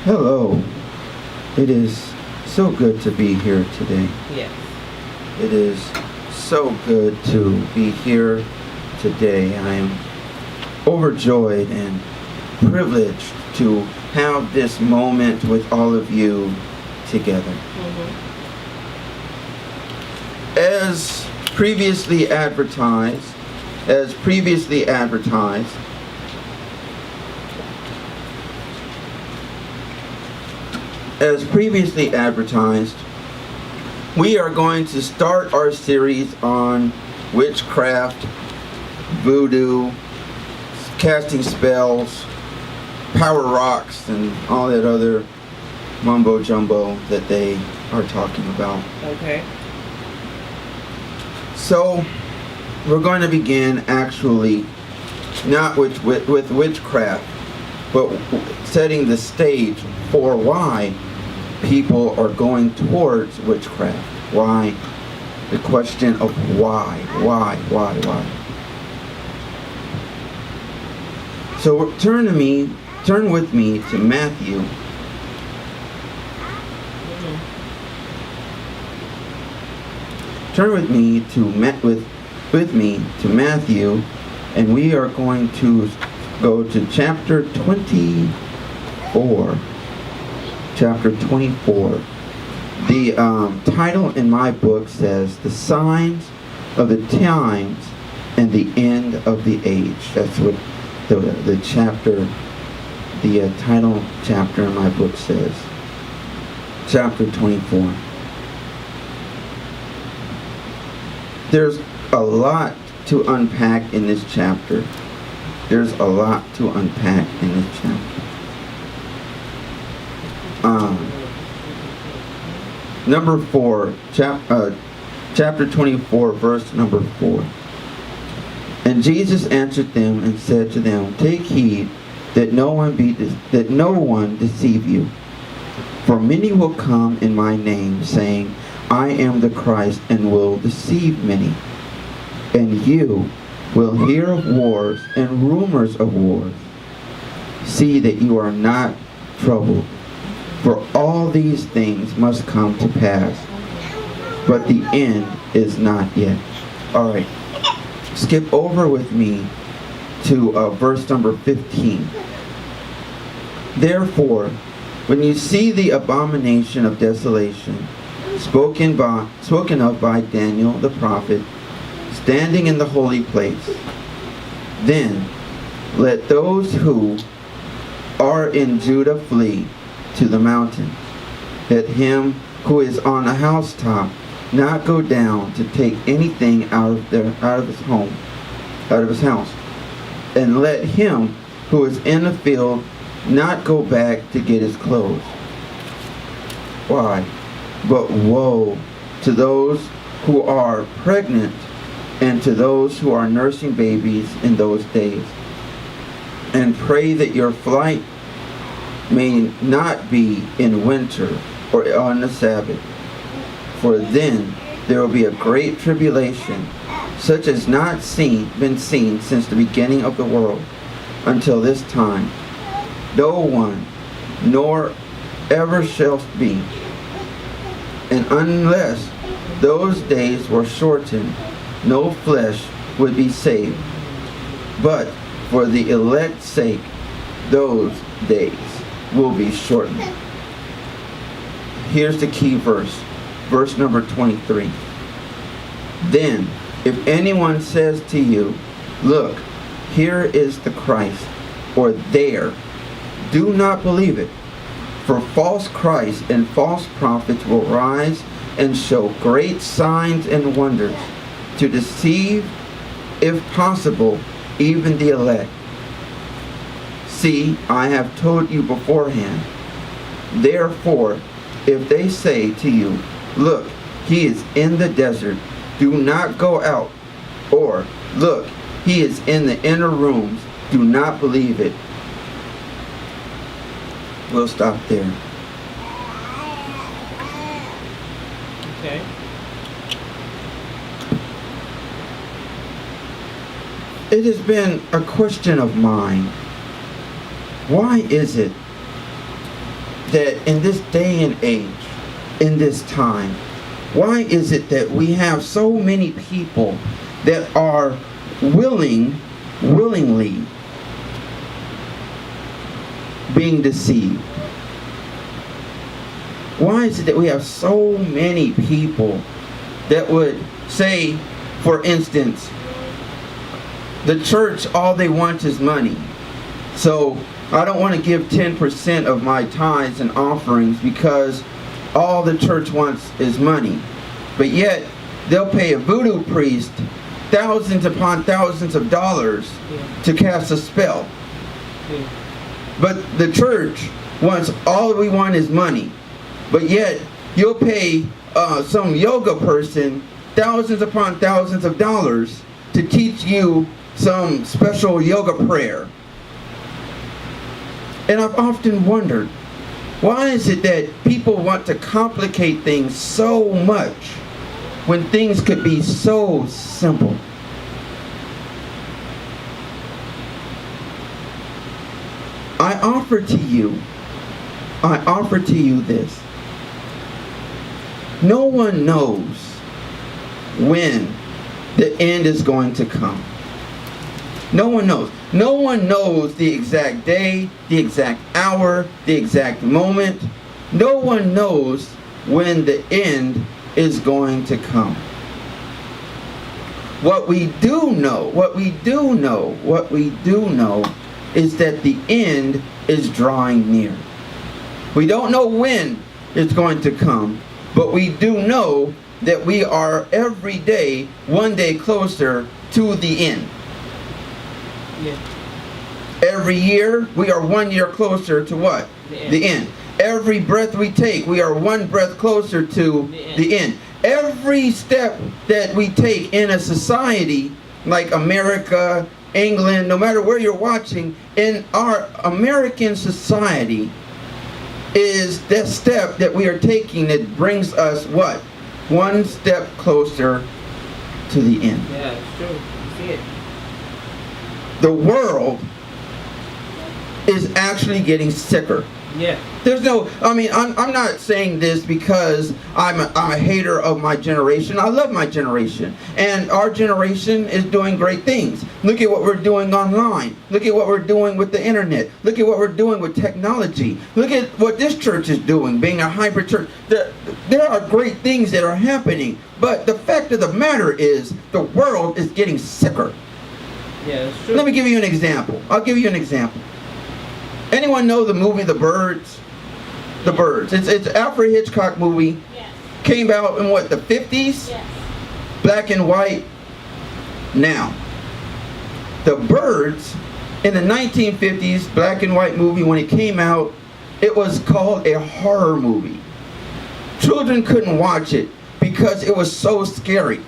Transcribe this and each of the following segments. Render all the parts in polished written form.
Hello. It is so good to be here today. Yes. It is so good to be here today. I am overjoyed and privileged to have this moment with all of you together. As previously advertised, we are going to start our series on witchcraft, voodoo, casting spells, power rocks, and all that other mumbo jumbo that they are talking about. Okay. So we're going to begin actually not with witchcraft, but setting the stage for why people are going towards witchcraft. Why? The question of why. So turn with me to Matthew. Turn with me to Matthew, and we are going to go to chapter 24. Chapter 24. The title in my book says, "The Signs of the Times and the End of the Age." That's what the title chapter in my book says. Chapter 24. There's a lot to unpack in this chapter. Number 4, chapter 24, verse number 4. And Jesus answered them and said to them, "Take heed that no one deceive you. For many will come in my name, saying, 'I am the Christ,' and will deceive many. And you will hear of wars and rumors of wars. See that you are not troubled. For all these things must come to pass, but the end is not yet." All right. Skip over with me to verse number 15. "Therefore, when you see the abomination of desolation spoken of by Daniel the prophet standing in the holy place, then let those who are in Judah flee to the mountains. Let him who is on a housetop not go down to take anything out of his house. And let him who is in the field not go back to get his clothes. Why? But woe to those who are pregnant and to those who are nursing babies in those days. And pray that your flight may not be in winter or on the Sabbath. For then there will be a great tribulation, such as not been seen since the beginning of the world until this time. No one, nor ever shall be. And unless those days were shortened, no flesh would be saved. But for the elect's sake, those days will be shortened." Here's the key verse. Verse number 23. "Then, if anyone says to you, 'Look, here is the Christ,' or 'there,' do not believe it. For false Christs and false prophets will rise and show great signs and wonders, to deceive, if possible, even the elect. See, I have told you beforehand. Therefore, if they say to you, 'Look, he is in the desert,' do not go out. Or, 'Look, he is in the inner rooms,' do not believe it." We'll stop there. Okay. It has been a question of mine. Why is it that in this day and age, in this time, why is it that we have so many people that are willingly being deceived? Why is it that we have so many people that would say, for instance, the church, all they want is money. So I don't want to give 10% of my tithes and offerings because all the church wants is money. But yet, they'll pay a voodoo priest thousands upon thousands of dollars to cast a spell. But the church wants, all we want is money. But yet, you'll pay some yoga person thousands upon thousands of dollars to teach you some special yoga prayer. And I've often wondered, why is it that people want to complicate things so much when things could be so simple? I offer to you this. No one knows when the end is going to come. No one knows. No one knows the exact day, the exact hour, the exact moment. No one knows when the end is going to come. What we do know is that the end is drawing near. We don't know when it's going to come, but we do know that we are every day, one day closer to the end. Yeah. Every year, we are 1 year closer to what? The end. Every breath we take, we are one breath closer to the end. Every step that we take in a society like America, England, no matter where you're watching, in our American society is that step that we are taking that brings us what? One step closer to the end. Yeah, it's true. You see it. The world is actually getting sicker. Yeah. There's no, I'm not saying this because I'm a hater of my generation. I love my generation. And our generation is doing great things. Look at what we're doing online. Look at what we're doing with the internet. Look at what we're doing with technology. Look at what this church is doing, being a hybrid church. There are great things that are happening. But the fact of the matter is the world is getting sicker. Yeah, that's true. Let me give you an example. I'll give you an example. Anyone know the movie The Birds? The Birds. It's an Alfred Hitchcock movie. Yes. Came out in what, the 50s? Yes. Black and white. Now, The Birds in the 1950s, black and white movie, when it came out, it was called a horror movie. Children couldn't watch it because it was so scary.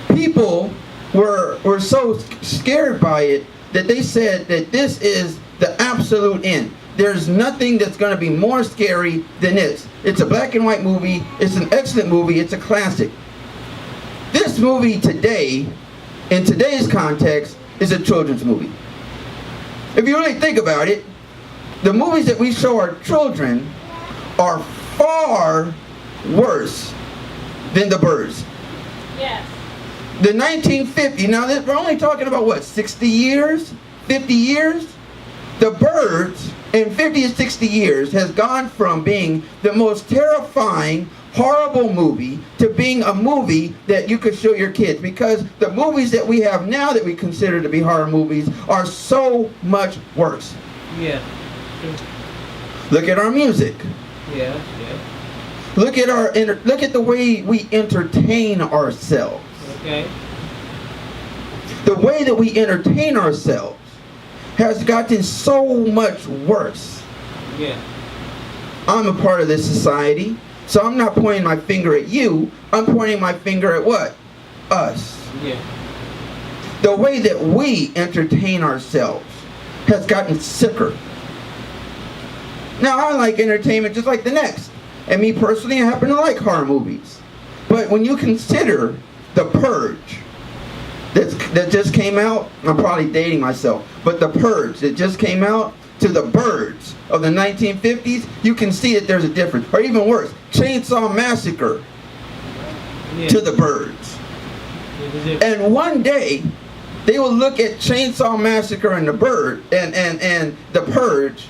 People were so scared by it that they said that this is the absolute end. There's nothing that's going to be more scary than this. It's a black and white movie. It's an excellent movie. It's a classic. This movie today, in today's context, is a children's movie. If you really think about it, the movies that we show our children are far worse than The Birds. Yes. The 1950, now we're only talking about what, 60 years? 50 years? The Birds in 50 and 60 years has gone from being the most terrifying, horrible movie to being a movie that you could show your kids, because the movies that we have now that we consider to be horror movies are so much worse. Yeah. Look at our music. Yeah. Look at the way we entertain ourselves. Okay. The way that we entertain ourselves has gotten so much worse. Yeah. I'm a part of this society, so I'm not pointing my finger at you. I'm pointing my finger at what? Us. Yeah. The way that we entertain ourselves has gotten sicker. Now, I like entertainment just like the next. And me personally, I happen to like horror movies. But when you consider The Purge, that just came out, I'm probably dating myself, but The Purge that just came out, to the birds of the 1950s, you can see that there's a difference. Or even worse, Chainsaw Massacre to the birds. And one day, they will look at Chainsaw Massacre and the Bird and The Purge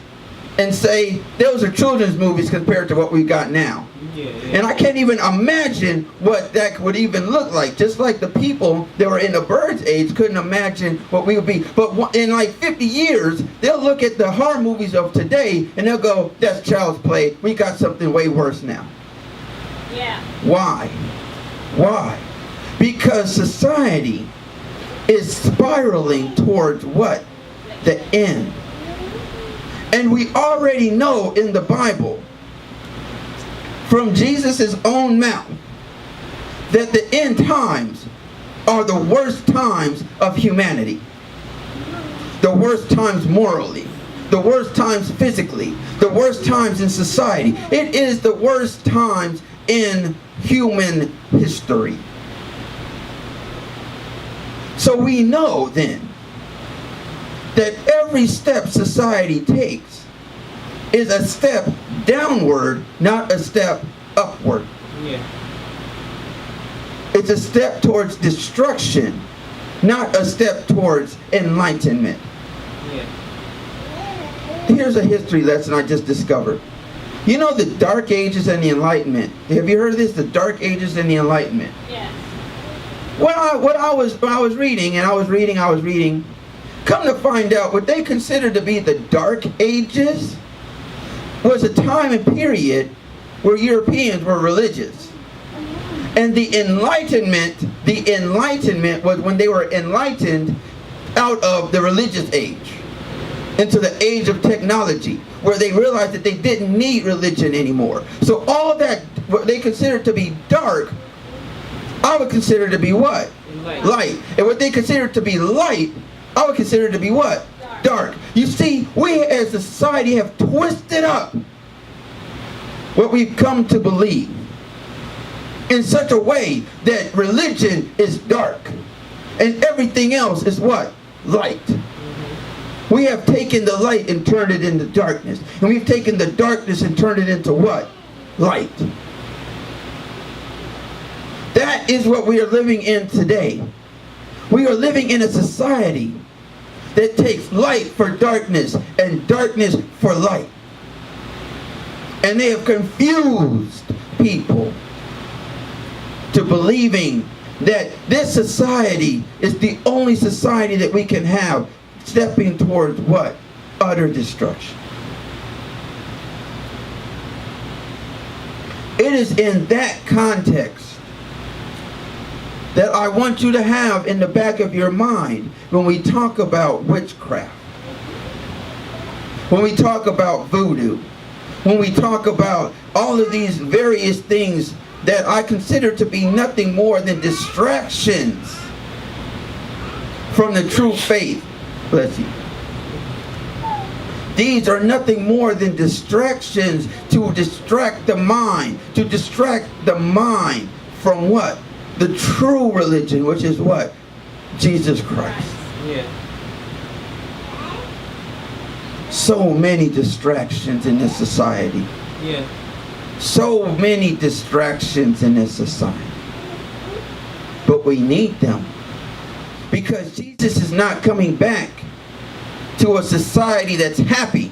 and say, those are children's movies compared to what we got now. And I can't even imagine what that would even look like. Just like the people that were in the Bird's age couldn't imagine what we would be. But in like 50 years, they'll look at the horror movies of today and they'll go, that's child's play. We got something way worse now. Yeah. Why? Why? Because society is spiraling towards what? The end. And we already know in the Bible, from Jesus' own mouth, that the end times are the worst times of humanity. The worst times morally. The worst times physically. The worst times in society. It is the worst times in human history. So we know then that every step society takes is a step downward, not a step upward. Yeah. It's a step towards destruction, not a step towards enlightenment. Yeah. Here's a history lesson I just discovered. You know the Dark Ages and the Enlightenment. Have you heard of this? The Dark Ages and the Enlightenment. Yes. When I was reading, come to find out what they considered to be the Dark Ages was a time and period where Europeans were religious. And the Enlightenment was when they were enlightened out of the religious age into the age of technology, where they realized that they didn't need religion anymore. So all that what they considered to be dark, I would consider to be what? Light. And what they consider to be light, I would consider to be what? Dark. You see, we as a society have twisted up what we've come to believe in such a way that religion is dark and everything else is what? Light. We have taken the light and turned it into darkness. And we've taken the darkness and turned it into what? Light. That is what we are living in today. We are living in a society that takes light for darkness and darkness for light. And they have confused people to believing that this society is the only society that we can have, stepping towards what? Utter destruction. It is in that context that I want you to have in the back of your mind when we talk about witchcraft, when we talk about voodoo, when we talk about all of these various things that I consider to be nothing more than distractions from the true faith. Bless you. These are nothing more than distractions to distract the mind. To distract the mind from what? The true religion, which is what? Jesus Christ. Yeah. So many distractions in this society. Yeah. So many distractions in this society. But we need them. Because Jesus is not coming back to a society that's happy.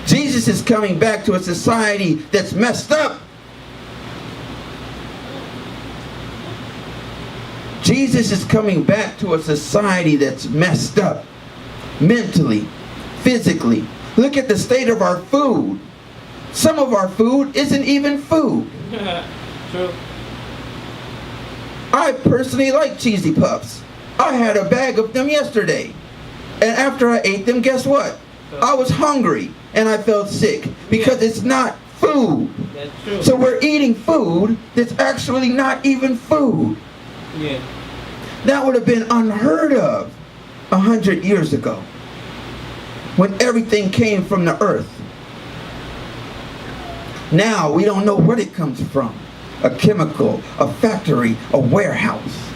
Jesus is coming back to a society that's messed up. Jesus is coming back to a society that's messed up. Mentally, physically. Look at the state of our food. Some of our food isn't even food. True. I personally like cheesy puffs. I had a bag of them yesterday. And after I ate them, guess what? I was hungry and I felt sick because it's not food. That's true. So we're eating food that's actually not even food. Yeah. That would have been unheard of 100 years ago when everything came from the earth. Now we don't know where it comes from. A chemical, a factory, a warehouse.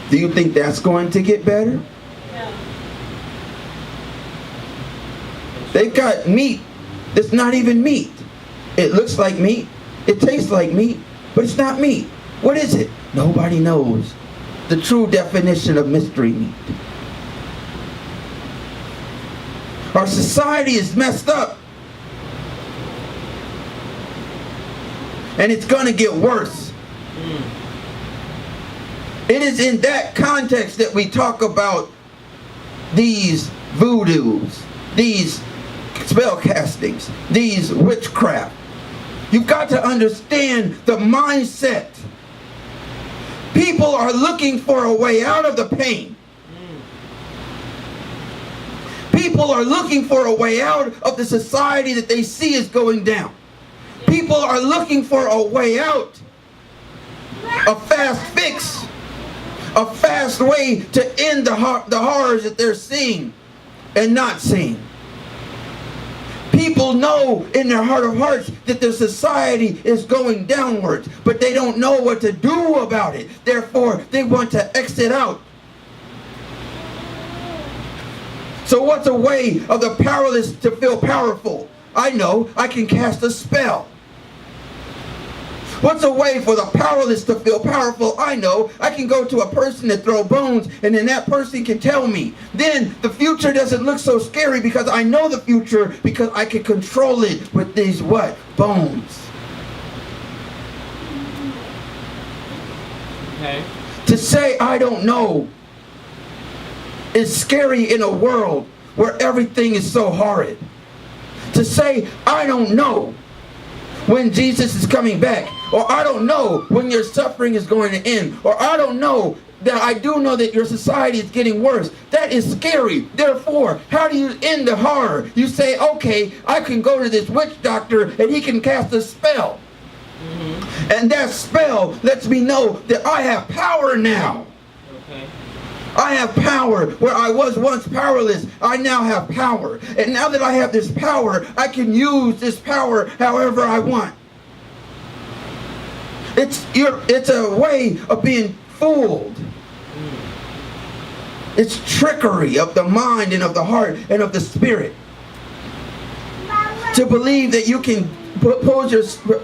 Do you think that's going to get better? No. They've got meat that's not even meat. It looks like meat. It tastes like meat, but it's not meat. What is it? Nobody knows the true definition of mystery meat. Our society is messed up. And it's going to get worse. It is in that context that we talk about these voodoos, these spell castings, these witchcraft. You've got to understand the mindset. People are looking for a way out of the pain. People are looking for a way out of the society that they see is going down. People are looking for a way out. A fast fix. A fast way to end the horrors that they're seeing and not seeing. People know in their heart of hearts that their society is going downwards, but they don't know what to do about it. Therefore, they want to exit out. So what's a way of the powerless to feel powerful? I know, I can cast a spell. What's a way for the powerless to feel powerful? I know, I can go to a person that throw bones, and then that person can tell me. Then the future doesn't look so scary because I know the future, because I can control it with these what? Bones. Okay. To say I don't know is scary in a world where everything is so horrid. To say I don't know when Jesus is coming back, or I don't know when your suffering is going to end, or I don't know that I do know that your society is getting worse. That is scary. Therefore, how do you end the horror? You say, okay, I can go to this witch doctor and he can cast a spell. And that spell lets me know that I have power now. Okay. I have power where I was once powerless. I now have power. And now that I have this power, I can use this power however I want. It's a way of being fooled. It's trickery of the mind and of the heart and of the spirit. To believe that you can pose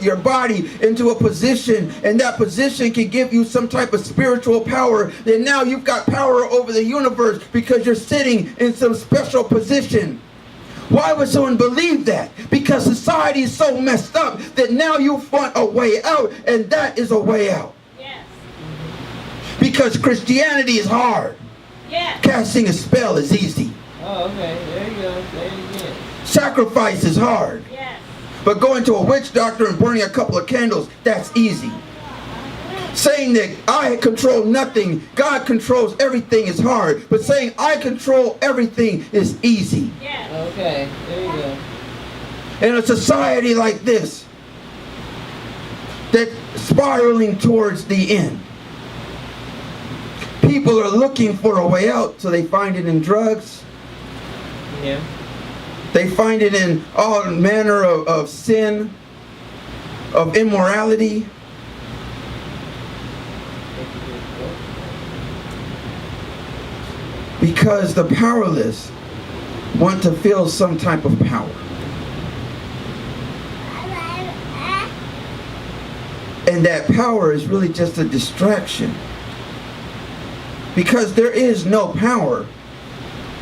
your body into a position, and that position can give you some type of spiritual power. Then now you've got power over the universe because you're sitting in some special position. Why would someone believe that? Because society is so messed up that now you want a way out, and that is a way out. Yes. Because Christianity is hard. Yes. Casting a spell is easy. Oh, okay. There you go. There you go. Sacrifice is hard. Yes. But going to a witch doctor and burning a couple of candles, that's easy. Saying that I control nothing, God controls everything is hard. But saying I control everything is easy. Yes. Okay. There you go. In a society like this, that's spiraling towards the end, people are looking for a way out, so they find it in drugs. Yeah. They find it in all manner of sin, of immorality. Because the powerless want to feel some type of power. And that power is really just a distraction. Because there is no power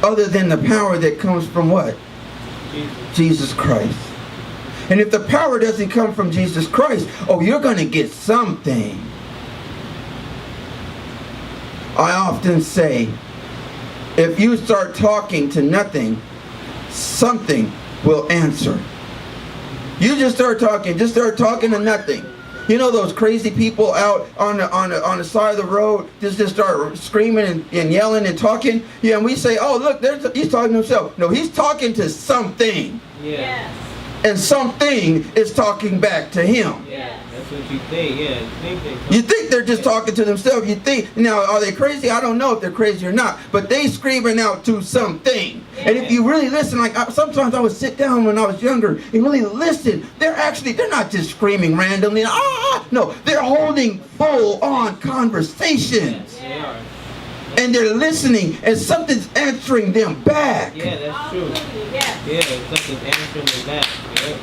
other than the power that comes from what? Jesus Christ. And if the power doesn't come from Jesus Christ, oh, you're going to get something. I often say, if you start talking to nothing, something will answer. You just start talking to nothing. You know those crazy people out on the side of the road just start screaming and yelling and talking? Yeah, and we say, oh, look, he's talking to himself. No, he's talking to something. Yeah. Yes. And something is talking back to him. Yeah. That's what you think. Yeah. You think they're just talking to themselves. You think, now, are they crazy? I don't know if they're crazy or not. But they screaming out to something. And if you really listen, like sometimes I would sit down when I was younger and really listen. They're not just screaming randomly. No, they're holding full-on conversations. Yes, they are. And they're listening, and something's answering them back. Yeah, that's true. Yes. Yeah, something's answering them back. Yep.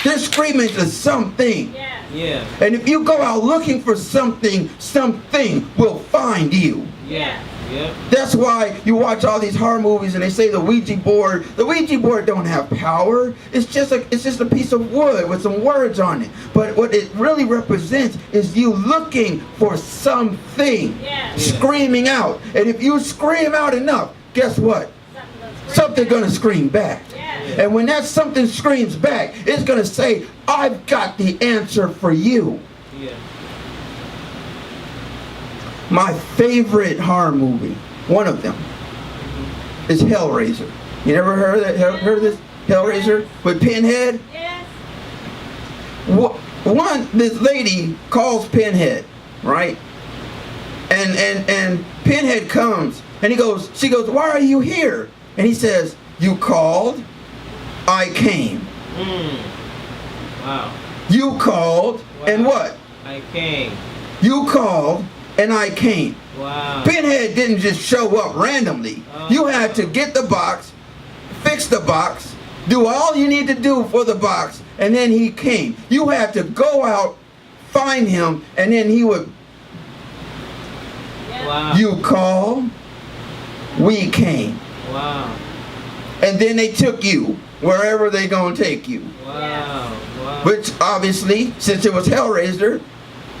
They're screaming to something. Yes. Yeah. And if you go out looking for something, something will find you. Yeah. Yep. That's why you watch all these horror movies and they say the Ouija board don't have power. It's just a piece of wood with some words on it. But what it really represents is you looking for something, Yes. screaming out. And if you scream out enough, guess what? Something's gonna scream back. Yes. And when that something screams back, it's gonna say, I've got the answer for you. Yeah. My favorite horror movie, one of them, is Hellraiser. You never heard of this? Hellraiser with Pinhead? Yes. This lady calls Pinhead, right? And Pinhead comes and she goes, why are you here? And he says, you called, I came. Wow. You called, and what? I came. You called, and I came. Wow. Pinhead didn't just show up randomly. You had to get the box, fix the box, do all you need to do for the box, and then he came. You had to go out, find him, and then he would, Wow. you called, we came. Wow. And then they took you wherever they gonna take you. Wow. Wow. Which obviously, since it was Hellraiser,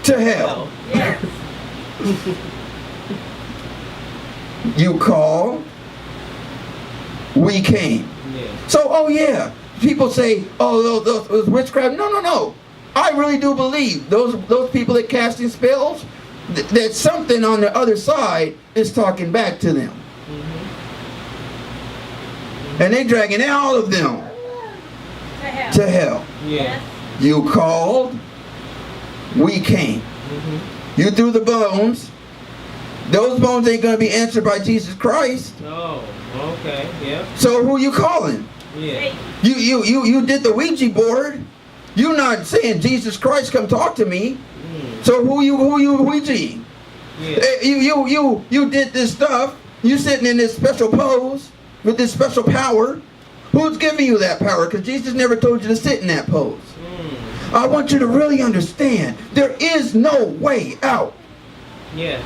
to hell. Yes. You called, we came. Yeah. So, oh yeah, people say, oh, those witchcraft. No. I really do believe those people that casting spells, that something on the other side is talking back to them. And they dragging all of them To hell. to hell. Yeah. You called, we came. You threw the bones. Those bones ain't gonna be answered by Jesus Christ. Oh. Okay. Yep. So who you calling? Yeah. You did the Ouija board. You not saying Jesus Christ, come talk to me. So who you Ouija? Yeah. You did this stuff. You sitting in this special pose with this special power. Who's giving you that power? Because Jesus never told you to sit in that pose. I want you to really understand, there is no way out. Yeah.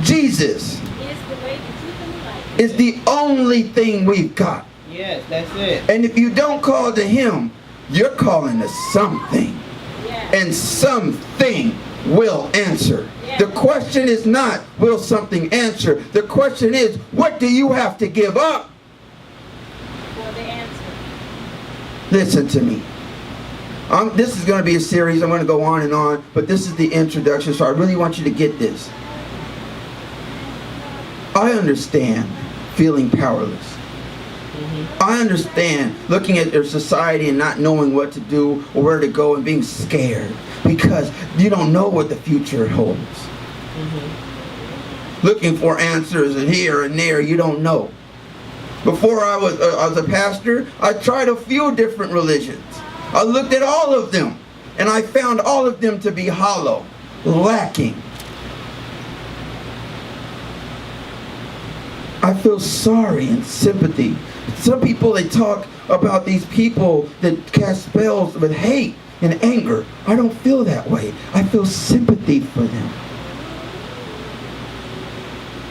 Jesus Is the way to keep in life. is the only thing we've got. Yes, that's it. And if you don't call to him, you're calling to something. Yes. And something will answer. Yeah. The question is not, will something answer? The question is, what do you have to give up? For the answer. Listen to me. This is going to be a series. I'm going to go on and on, but this is the introduction, so I really want you to get this. I understand feeling powerless. I understand looking at your society and not knowing what to do or where to go and being scared because you don't know what the future holds. Looking for answers and here and there, you don't know. Before I was a pastor, I tried a few different religions. I looked at all of them and I found all of them to be hollow, lacking. I feel sorry and sympathy. Some people, they talk about these people that cast spells with hate and anger. I don't feel that way. I feel sympathy for them.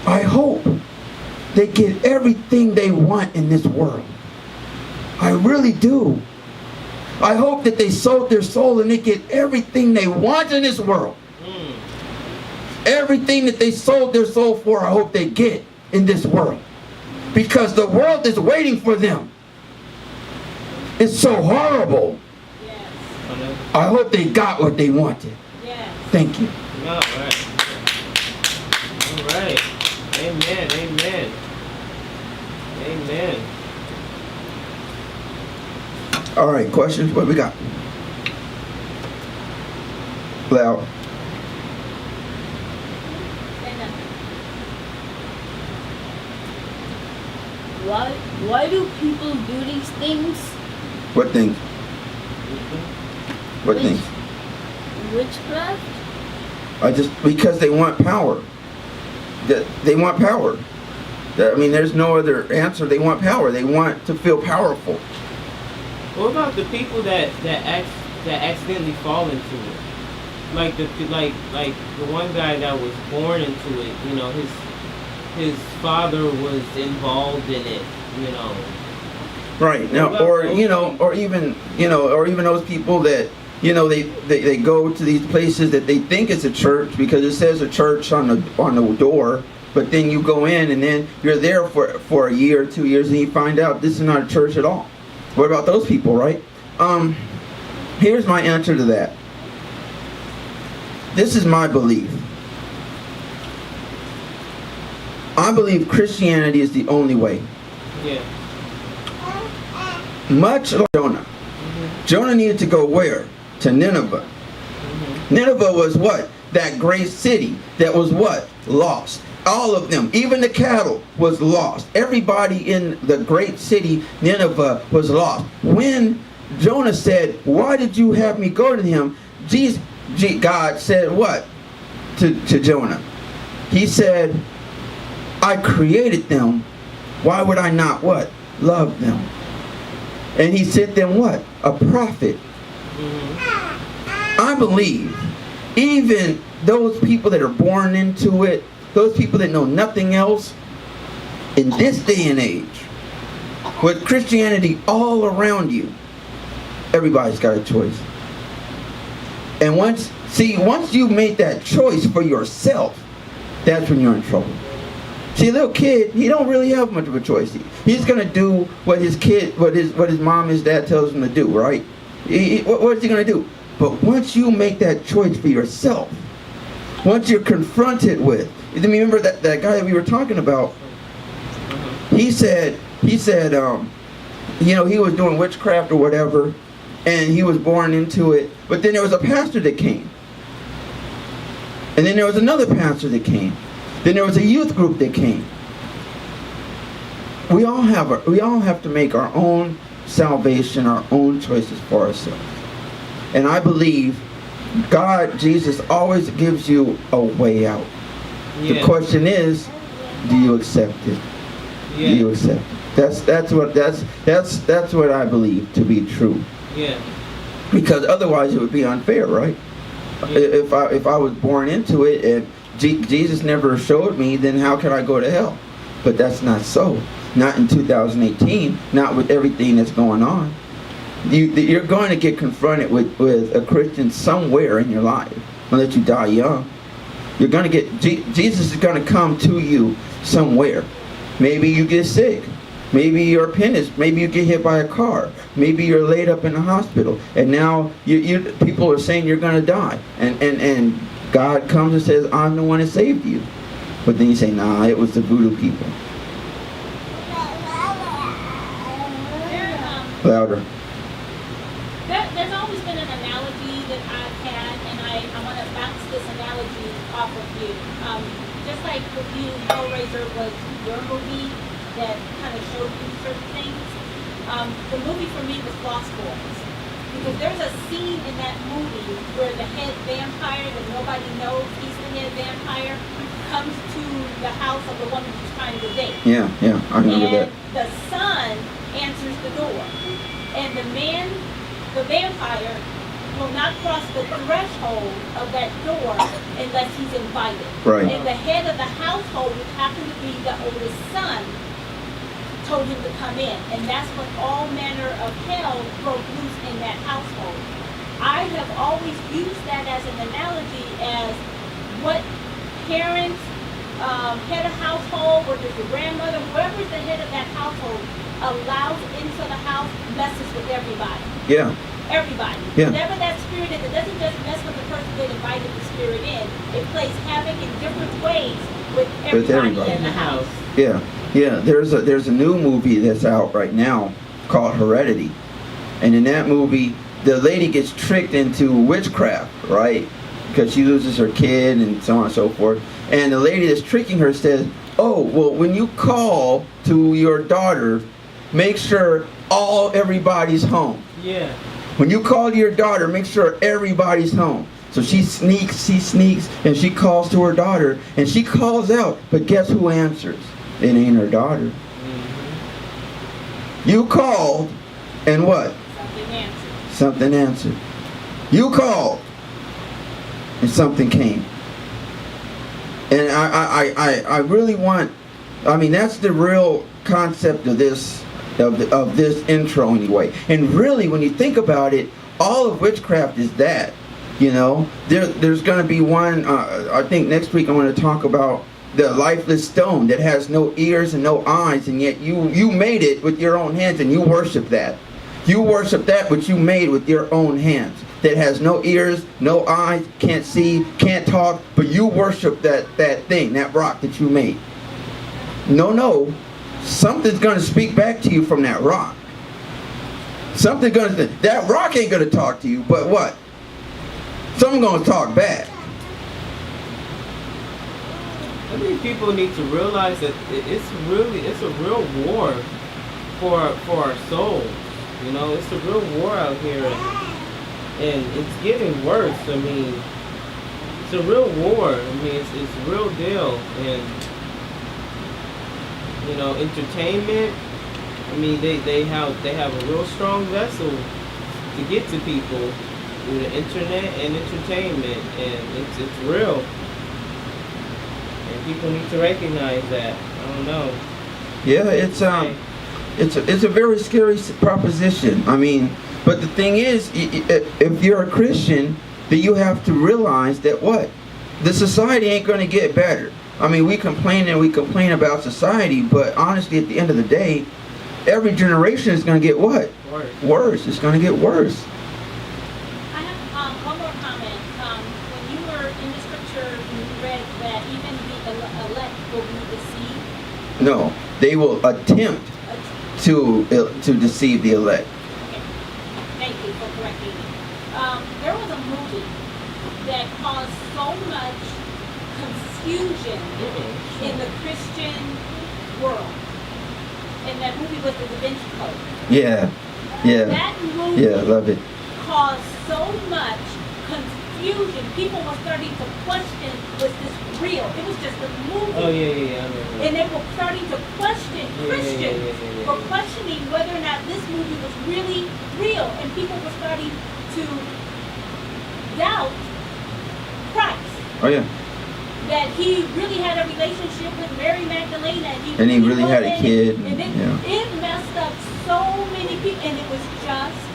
I hope they get everything they want in this world. I really do. I hope that they sold their soul and they get everything they want in this world. Everything that they sold their soul for, I hope they get in this world. Because the world is waiting for them. It's so horrible. Yes. I hope they got what they wanted. Yes. Thank you. All right. All right. Amen. Amen. Amen. All right, questions? What we got? Loud. Why do people do these things? What things? What Witch- things? Witchcraft? Because they want power. They want power. I mean, there's no other answer. They want power. They want to feel powerful. What about the people that accidentally fall into it? Like the one guy that was born into it. You know, his father was involved in it. You know. Right now, or even those people that they go to these places that they think it's a church because it says a church on the door, but then you go in and then you're there for a year, 2 years, and you find out this is not a church at all. What about those people, right? Here's my answer to that. This is my belief. I believe Christianity is the only way. Yeah. Much like Jonah. Jonah needed to go where? To Nineveh. Nineveh was what? That great city that was what? Lost. All of them, even the cattle, was lost. Everybody in the great city, Nineveh, was lost. When Jonah said, why did you have me go to him? God said what to Jonah? He said, I created them. Why would I not what? Love them. And he sent them what? A prophet. I believe even those people that are born into it, those people that know nothing else, in this day and age, with Christianity all around you, everybody's got a choice. And once you make that choice for yourself, that's when you're in trouble. See, a little kid, he don't really have much of a choice. He's gonna do what his mom, his dad tells him to do, right? What is he gonna do? But once you make that choice for yourself, once you're confronted with, remember that guy that we were talking about? He said, he was doing witchcraft or whatever, and he was born into it. But then there was a pastor that came, and then there was another pastor that came. Then there was a youth group that came. We all have to make our own salvation, our own choices for ourselves. And I believe Jesus always gives you a way out. Yeah. The question is, do you accept it? Yeah. Do you accept it? That's what I believe to be true. Yeah. Because otherwise it would be unfair, right? Yeah. If I was born into it and Jesus never showed me, then how can I go to hell? But that's not so. Not in 2018. Not with everything that's going on. You're going to get confronted with a Christian somewhere in your life, unless you die young. You're going to get Jesus is going to come to you somewhere. Maybe you get sick. Maybe you're appendix. Maybe you get hit by a car. Maybe you're laid up in the hospital, and now people are saying you're going to die. And God comes and says, I'm the one that saved you. But then you say, nah, it was the voodoo people. Louder. There's always been an analogy that I've had, and I want to bounce this analogy off of you. Just like with you, Hellraiser was your movie that kind of showed you certain things. The movie for me was Lost Boys. Because there's a scene in that movie where the head vampire that nobody knows he's the head vampire comes to the house of the woman he's trying to date. Yeah, I remember that. And the son answers the door. And the vampire will not cross the threshold of that door unless he's invited. Right. And the head of the household, which happened to be the oldest son, told him to come in, and that's when all manner of hell broke loose in that household. I have always used that as an analogy as what parents, head of household, or just your grandmother, whoever's the head of that household, allows into the house messes with everybody. Yeah. Everybody. Yeah. Whatever that spirit is, it doesn't just mess with the person that invited the spirit in. It plays havoc in different ways with everybody in the house. Yeah. There's a new movie that's out right now called Heredity, and in that movie, the lady gets tricked into witchcraft, right? Because she loses her kid and so on and so forth. And the lady that's tricking her says, "Oh, well, when you call to your daughter, make sure everybody's home. Yeah. When you call to your daughter, make sure everybody's home." So she sneaks, and she calls to her daughter, and she calls out, but guess who answers? It ain't her daughter. You called, and what? Something answered. Something answered. You called, and something came. And I really want, I mean, that's the real concept of this intro anyway. And really, when you think about it, all of witchcraft is that. You know, there's going to be one, I think next week I'm going to talk about the lifeless stone that has no ears and no eyes, and yet you made it with your own hands, and you worship that. You worship that which you made with your own hands, that has no ears, no eyes, can't see, can't talk, but you worship that thing, that rock that you made. No, something's going to speak back to you from that rock. That rock ain't going to talk to you, but what? Someone's going to talk back. I think people need to realize that it's a real war for our souls. You know, it's a real war out here, and it's getting worse. I mean, it's a real war. I mean, it's a real deal. And you know, entertainment. I mean, they have a real strong vessel to get to people through the internet and entertainment, and it's real. And people need to recognize that. I don't know. Yeah, it's a very scary proposition. I mean, but the thing is, if you're a Christian, then you have to realize that what? The society ain't going to get better. I mean, we complain about society, but honestly, at the end of the day, every generation is going to get what? Worse. It's going to get worse. I have one more comment. When you were in the scripture, you read that even the elect will be deceived. No, they will attempt to deceive the elect. Okay. Thank you for correcting me. There was a movie that caused so much confusion in the Christian world. And that movie was the Da Vinci Code. Yeah. That movie I love it. caused so much confusion. People were starting to question, was this real? It was just a movie. Oh, yeah. I remember. And they were starting to question Christians for questioning whether or not this movie was really real. And people were starting to doubt Christ. Oh, yeah. That he really had a relationship with Mary Magdalene, And he really had a kid. And it messed up so many people, and it was just.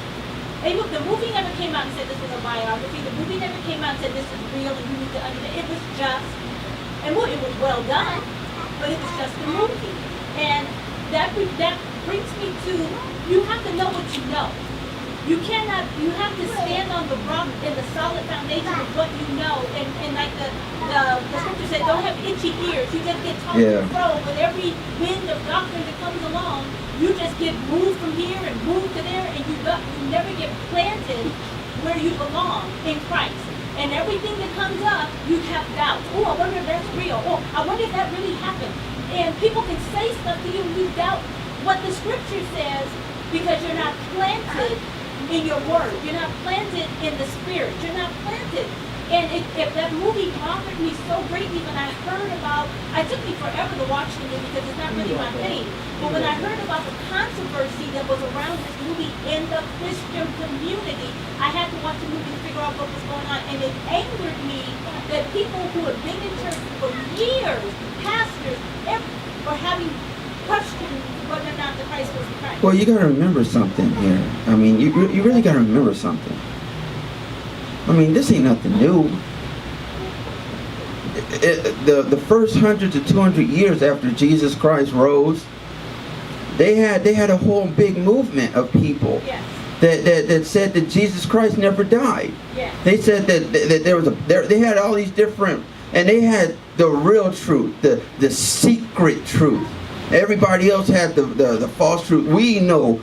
The movie never came out and said this was a biography. The movie never came out and said this is real and you need to understand. It was just, and it was well done, but it was just a movie. And that brings me to, you have to know what you know. You have to stand on the rock and the solid foundation of what you know. And like the scripture said, don't have itchy ears. You just get tossed and fro with every wind of doctrine that comes along. You just get moved from here and moved to there, and you never get planted where you belong in Christ. And everything that comes up, you have doubts. Oh, I wonder if that's real. Oh, I wonder if that really happened. And people can say stuff to you and you doubt what the scripture says because you're not planted in your word. You're not planted in the spirit. You're not planted. And if that movie bothered me so greatly when I heard about, it took me forever to watch the movie because it's not really my thing. But when I heard about the controversy that was around this movie in the Christian community, I had to watch the movie to figure out what was going on. And it angered me that people who have been in church for years, pastors, were having questions whether or not the Christ was the Christ. Well, you got to remember something here. I mean, you really got to remember something. I mean, this ain't nothing new. The first 100 to 200 years after Jesus Christ rose, they had a whole big movement of people that said that Jesus Christ never died. Yes. They said that they had all these different, and they had the real truth, the secret truth. Everybody else had the false truth. We know.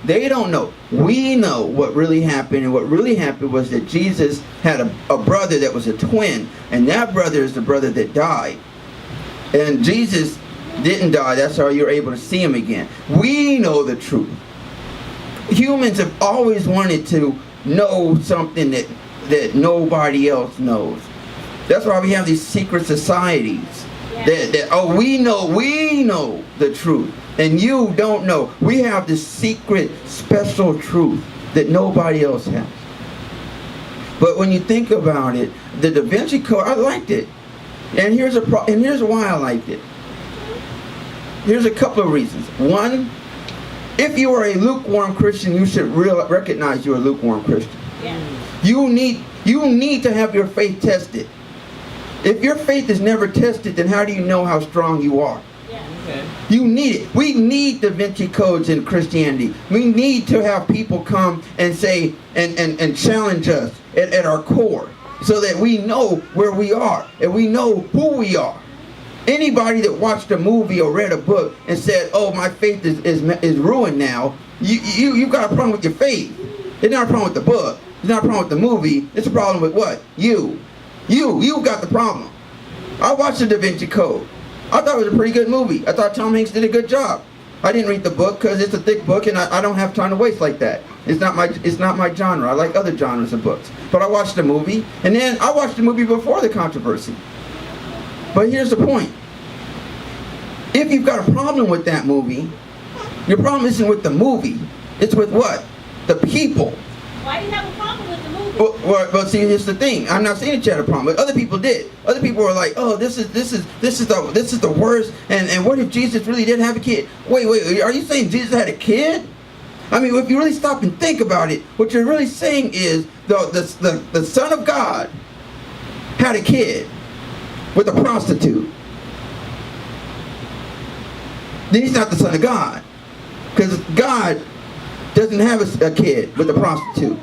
They don't know. We know what really happened, and what really happened was that Jesus had a brother that was a twin, and that brother is the brother that died. And Jesus didn't die. That's how you're able to see him again. We know the truth. Humans have always wanted to know something that nobody else knows. That's why we have these secret societies. Yeah. We know the truth, and you don't know. We have this secret, special truth that nobody else has. But when you think about it, the Da Vinci Code, I liked it, and here's why I liked it. Here's a couple of reasons. One, if you are a lukewarm Christian, you should recognize you're a lukewarm Christian. Yeah. You need to have your faith tested. If your faith is never tested, then how do you know how strong you are? Yeah. Okay. You need it. We need Da Vinci Codes in Christianity. We need to have people come and say and challenge us at our core, so that we know where we are and we know who we are. Anybody that watched a movie or read a book and said, "Oh, my faith is ruined now," you've got a problem with your faith. It's not a problem with the book. It's not a problem with the movie. It's a problem with what? You got the problem. I watched the Da Vinci Code. I thought it was a pretty good movie. I thought Tom Hanks did a good job. I didn't read the book because it's a thick book, and I don't have time to waste like that. It's not my genre. I like other genres of books. But I watched the movie, and then I watched the movie before the controversy. But here's the point. If you've got a problem with that movie, your problem isn't with the movie. It's with what? The people. Why do you have a problem with the movie? Well, see, here's the thing. I'm not saying that you had a problem, but other people did. Other people were like, "Oh, this is the worst." And what if Jesus really did have a kid? Wait, are you saying Jesus had a kid? I mean, if you really stop and think about it, what you're really saying is the Son of God had a kid with a prostitute. Then he's not the Son of God, because God doesn't have a kid with a prostitute.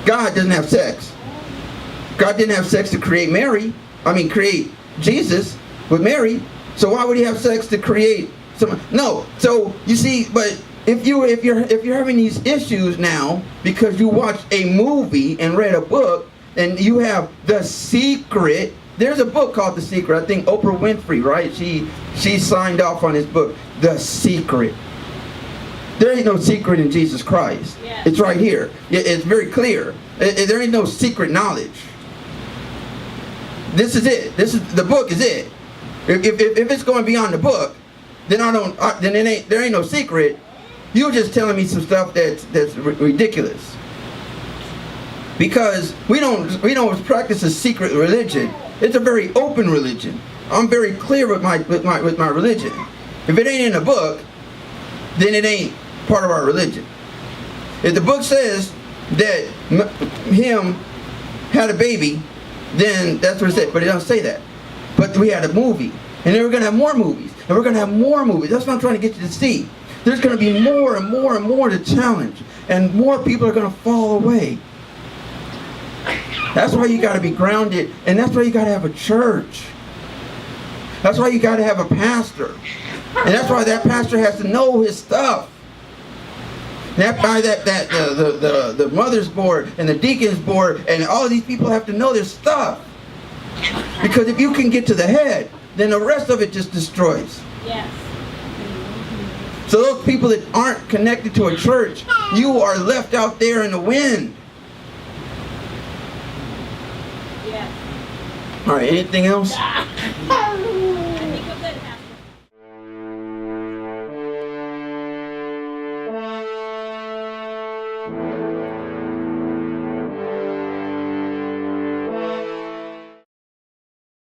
God doesn't have sex. God didn't have sex to create create Jesus with Mary. So why would he have sex to create someone? No. So you see, but if you're having these issues now because you watched a movie and read a book and you have The Secret. There's a book called The Secret. I think Oprah Winfrey, right? She signed off on this book, The Secret. There ain't no secret in Jesus Christ. Yeah. It's right here. It's very clear. There ain't no secret knowledge. This is it. The book is it. If it's going beyond the book, then there ain't no secret. You're just telling me some stuff that's ridiculous. Because we don't practice a secret religion. It's a very open religion. I'm very clear with my religion. If it ain't in the book, then it ain't part of our religion. If the book says that him had a baby, then that's what it said. But it doesn't say that. But we had a movie, and then we're gonna have more movies, and we're gonna have more movies. That's what I'm trying to get you to see. There's gonna be more and more and more to challenge, and more people are gonna fall away. That's why you got to be grounded, and that's why you got to have a church. That's why you got to have a pastor, and that's why that pastor has to know his stuff. That's why the mother's board and the deacon's board and all of these people have to know their stuff. Because if you can get to the head, then the rest of it just destroys. Yes. So those people that aren't connected to a church, you are left out there in the wind. Yes. All right, anything else? I think I'm good, Pastor.